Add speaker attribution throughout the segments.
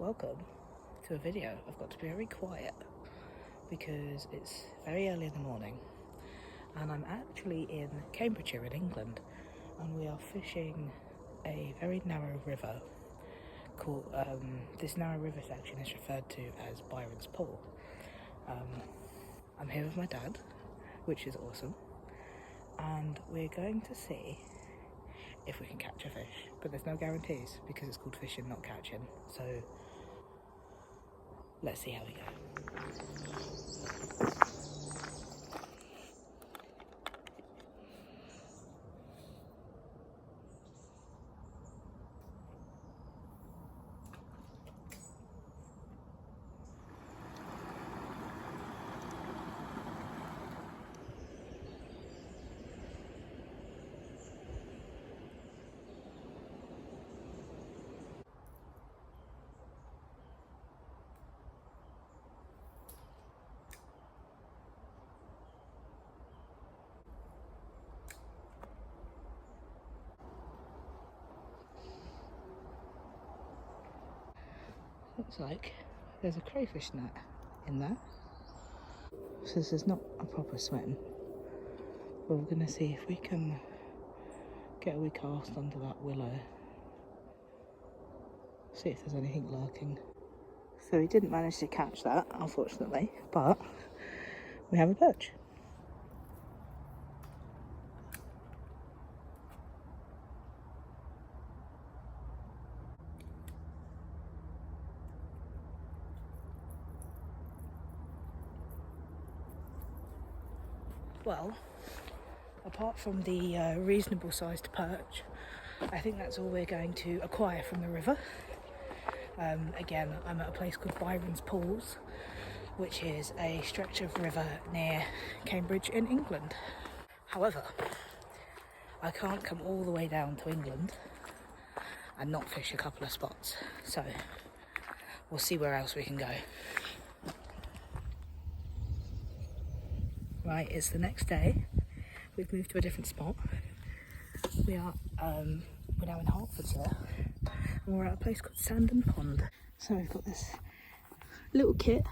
Speaker 1: welcome to a video. I've got to be very quiet because it's very early in the morning and I'm actually in Cambridgeshire in England, and we are fishing a very narrow river called, this narrow river section is referred to as Byron's Pool. I'm here with my dad, which is awesome, and we're going to see if we can catch a fish, but there's no guarantees because it's called fishing, not catching. So let's see how we go. Looks like there's a crayfish net in there. So this is not a proper swim, but we're going to see if we can get a wee cast under that willow, see if there's anything lurking. So we didn't manage to catch that, unfortunately, but we have a perch. Well, apart from the reasonable sized perch, I think that's all we're going to acquire from the river. Again, I'm at a place called Byron's Pools, which is a stretch of river near Cambridge in England. However, I can't come all the way down to England and not fish a couple of spots, so we'll see where else we can go. Right, it's the next day. We've moved to a different spot. We're now in Hertfordshire, and we're at a place called Sandon Pond. So we've got this little kit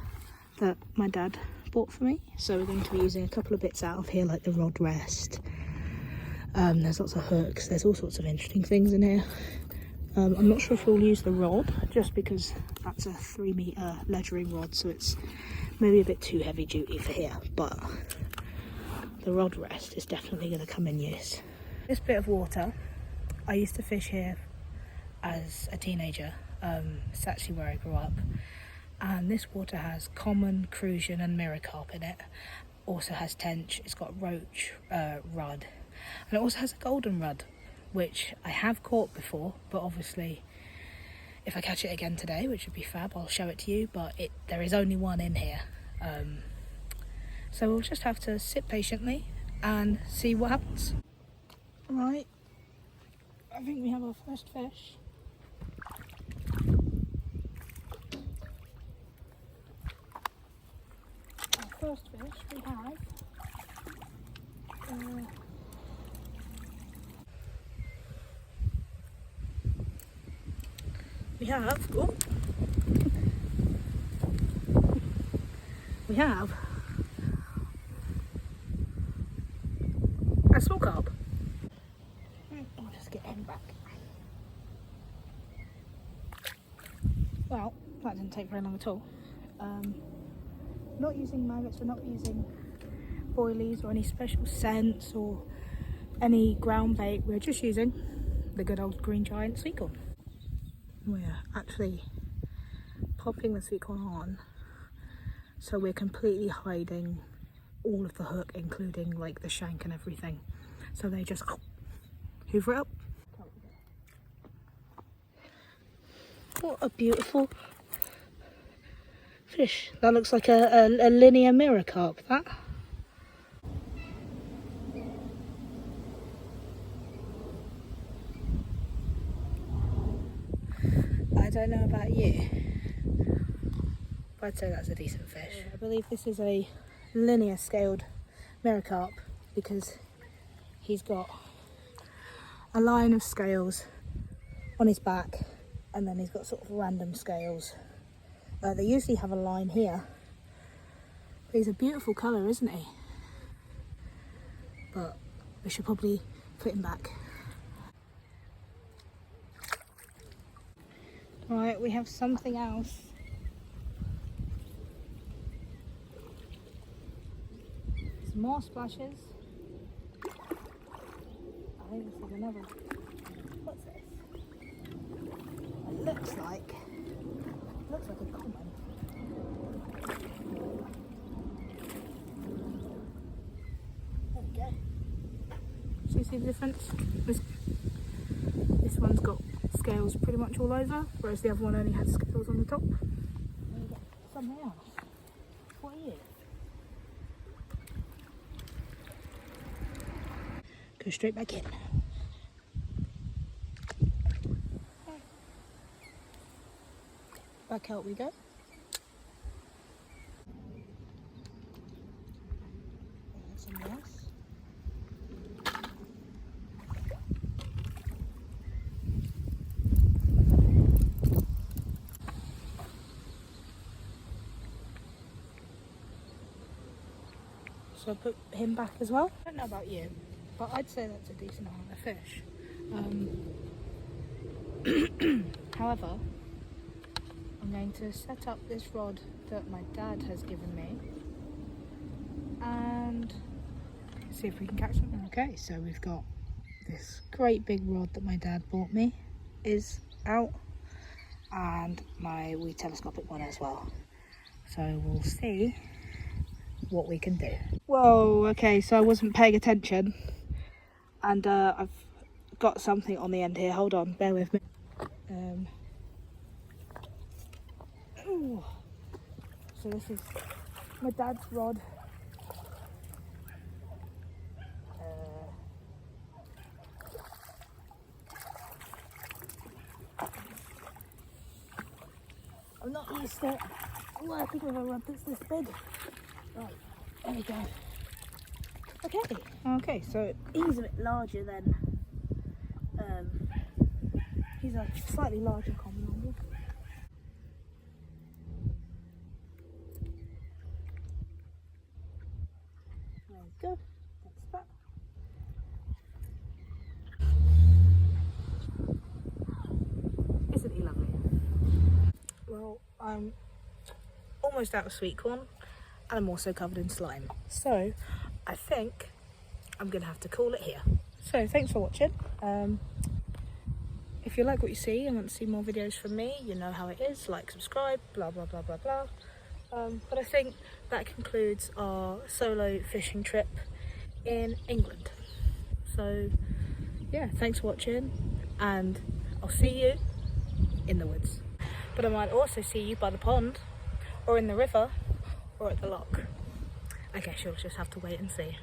Speaker 1: that my dad bought for me. So we're going to be using a couple of bits out of here, like the rod rest. There's lots of hooks. There's all sorts of interesting things in here. I'm not sure if we'll use the rod, just because that's a 3-metre ledgering rod, so it's maybe a bit too heavy duty for here, but the rod rest is definitely going to come in use. This bit of water, I used to fish here as a teenager. It's actually where I grew up, and this water has common, crucian and mirror carp in it. Also has tench, it's got roach, rudd, and it also has a golden rudd, which I have caught before, but obviously if I catch it again today, which would be fab, I'll show it to you, but there is only one in here. So we'll just have to sit patiently and see what happens. Right, I think we have our first fish. Our first fish we have we have a small carp. I'll just get him back. Well, that didn't take very long at all. Not using maggots, we're not using boilies or any special scents or any ground bait. We're just using the good old green giant sweet corn. We're actually popping the sweet corn on, so we're completely hiding all of the hook, including like the shank and everything, so they just hoover it up. What a beautiful fish. That looks like a linear mirror carp, that. I don't know about you, but I'd say that's a decent fish. I believe this is a linear scaled mirror carp because he's got a line of scales on his back and then he's got sort of random scales. They usually have a line here. But he's a beautiful colour, isn't he? But we should probably put him back. Right, we have something else. Some more splashes. I think this is another. What's this? It looks like a common. There we go. So you see the difference? This one's got scales pretty much all over, whereas the other one only had scales on the top. There we go. Something else. What are you? Go straight back in. Back out we go. Something else. So I put him back as well. I don't know about you, but I'd say that's a decent amount of fish. However, I'm going to set up this rod that my dad has given me and see if we can catch something. Okay, so we've got this great big rod that my dad bought me is out, and my wee telescopic one as well. So we'll see what we can do. Whoa, okay, so I wasn't paying attention, and I've got something on the end here. Hold on, bear with me. Ooh. So this is my dad's rod. I'm not used to working with a rod that's this big. Right, there we go. Okay, so he's a bit larger than, he's a slightly larger common number. There we go, that's that. Isn't he lovely? Well, I'm almost out of sweet corn, and I'm also covered in slime. So I think I'm gonna have to call it here. So thanks for watching. If you like what you see and want to see more videos from me, you know how it is, like, subscribe, blah blah blah blah blah. But I think that concludes our solo fishing trip in England. So yeah, thanks for watching, and I'll see you in the woods. But I might also see you by the pond, or in the river, or at the loch. I guess you'll just have to wait and see.